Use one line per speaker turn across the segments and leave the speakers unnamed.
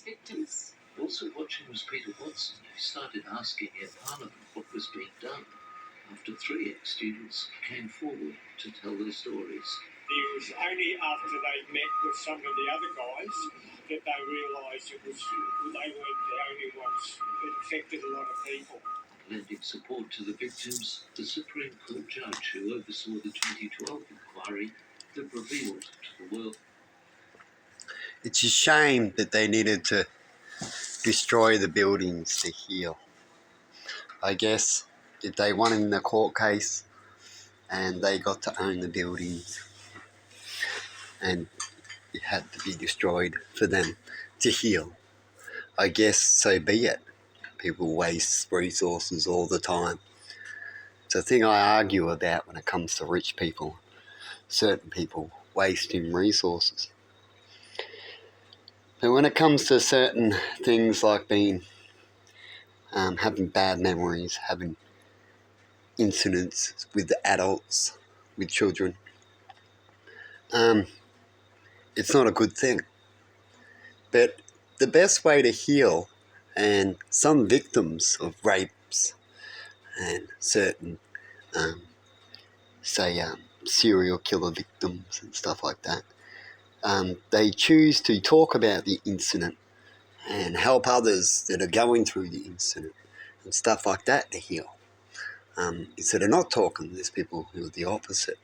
victims.
Also watching was Peter Watson, who started asking at Parliament what was being done after 3 ex-students came forward to tell their stories.
It was only after they met with some of the other guys that they realised they weren't the only ones. It affected a lot of people.
Lending support to the victims, the Supreme Court judge who oversaw the 2012 inquiry that revealed to the world.
It's a shame that they needed to destroy the buildings to heal. I guess if they won in the court case and they got to own the buildings and it had to be destroyed for them to heal, I guess so be it. People waste resources all the time. It's a thing I argue about when it comes to rich people. Certain people wasting resources. But when it comes to certain things like having bad memories, having incidents with the adults, with children, it's not a good thing. But the best way to heal, and some victims of rapes and certain, serial killer victims and stuff like that, they choose to talk about the incident and help others that are going through the incident and stuff like that to heal. Instead of not talking, there's people who are the opposite.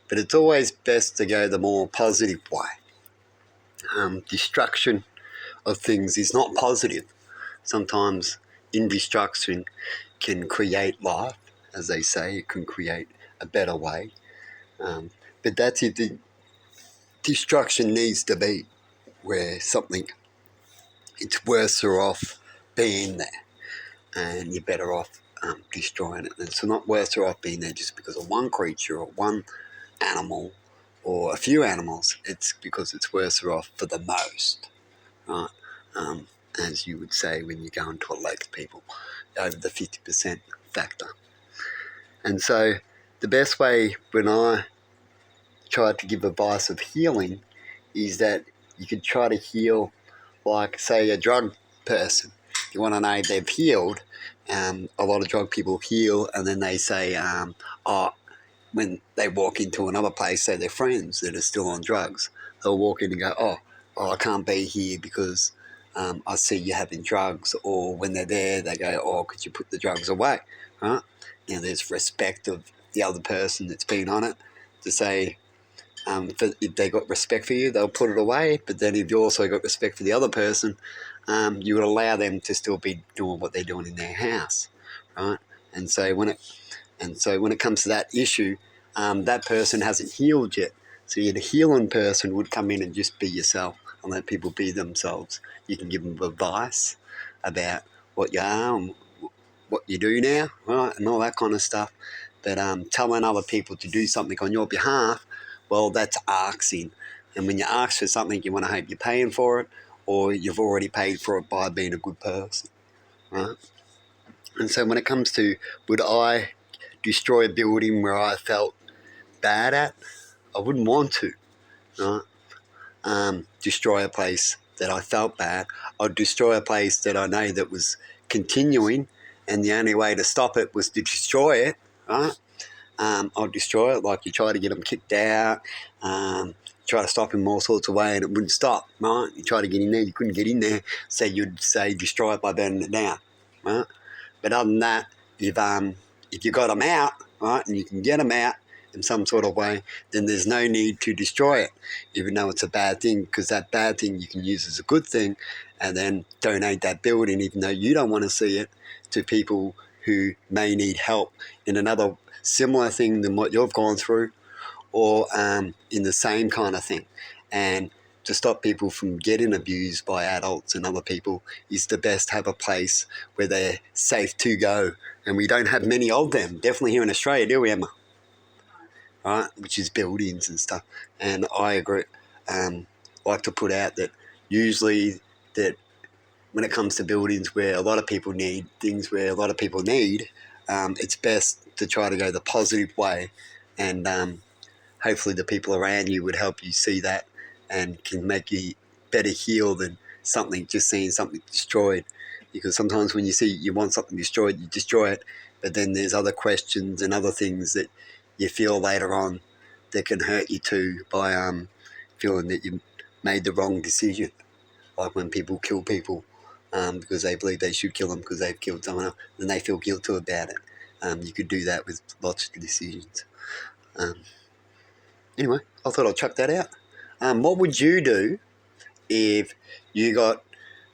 But it's always best to go the more positive way. Destruction of things is not positive. Sometimes destruction can create life, as they say. It can create a better way. But that's it. The destruction needs to be where something, it's worse off being there, and you're better off destroying it. And it's not worse off being there just because of one creature or one animal or a few animals. It's because it's worse off for the most, right? As you would say when you go into a lake, people, over the 50% factor. And so the best way when I try to give advice of healing is that you could try to heal, like, say, a drug person. You want to know they've healed. A lot of drug people heal, and then they say, when they walk into another place, say their friends that are still on drugs, they'll walk in and go, I can't be here because I see you having drugs. Or when they're there, they go, could you put the drugs away? Right? Now, there's respect of the other person that's been on it to say, if they got respect for you, they'll put it away. But then if you also got respect for the other person, you would allow them to still be doing what they're doing in their house, right? And so when it comes to that issue, that person hasn't healed yet. So the healing person would come in and just be yourself and let people be themselves. You can give them advice about what you are and what you do now, right, and all that kind of stuff. But telling other people to do something on your behalf, well, that's asking. And when you ask for something, you want to hope you're paying for it, or you've already paid for it by being a good person, right? And so when it comes to, would I destroy a building where I felt bad at? I wouldn't want to, right? Destroy a place that I felt bad. I'd destroy a place that I know that was continuing, and the only way to stop it was to destroy it, right? I'd destroy it, like you try to get them kicked out, try to stop in all sorts of ways, and it wouldn't stop, right? You try to get in there, you couldn't get in there, so you'd say destroy it by burning it down, right? But other than that, if you got them out, right, and you can get them out in some sort of way, then there's no need to destroy it, even though it's a bad thing, because that bad thing you can use as a good thing and then donate that building, even though you don't want to see it, to people who may need help in another similar thing than what you've gone through, or in the same kind of thing. And to stop people from getting abused by adults and other people is to best have a place where they're safe to go. And we don't have many of them, definitely here in Australia, do we, Emma? Right, which is buildings and stuff. And I agree, like to put out that usually that when it comes to buildings where a lot of people need, things where a lot of people need, it's best to try to go the positive way, and hopefully the people around you would help you see that and can make you better heal than something, just seeing something destroyed. Because sometimes when you want something destroyed, you destroy it, but then there's other questions and other things that you feel later on that can hurt you too by feeling that you made the wrong decision. Like when people kill people because they believe they should kill them because they've killed someone else, and they feel guilty about it. You could do that with lots of decisions. Anyway, I thought I'd chuck that out. What would you do if you got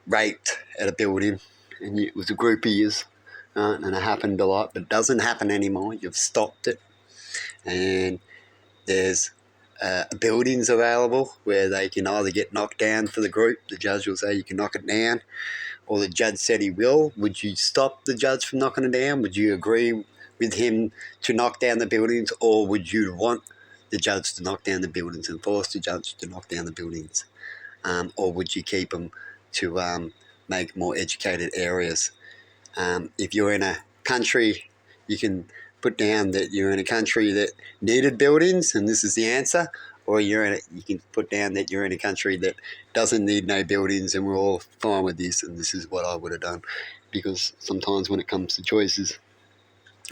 raped at a building and it was a group of years and it happened a lot, but it doesn't happen anymore? You've stopped it, and there's buildings available where they can either get knocked down for the group. The judge will say you can knock it down, or the judge said he will. Would you stop the judge from knocking it down? Would you agree with him to knock down the buildings, or would you want the judge to knock down the buildings and force the judge to knock down the buildings? Or would you keep them to make more educated areas? If you're in a country, you can put down that you're in a country that needed buildings, and this is the answer, or you can put down that you're in a country that doesn't need no buildings and we're all fine with this, and this is what I would have done. Because sometimes when it comes to choices,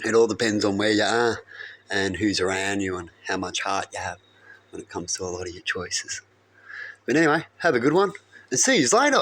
it all depends on where you are and who's around you and how much heart you have when it comes to a lot of your choices. But anyway, have a good one and see you later.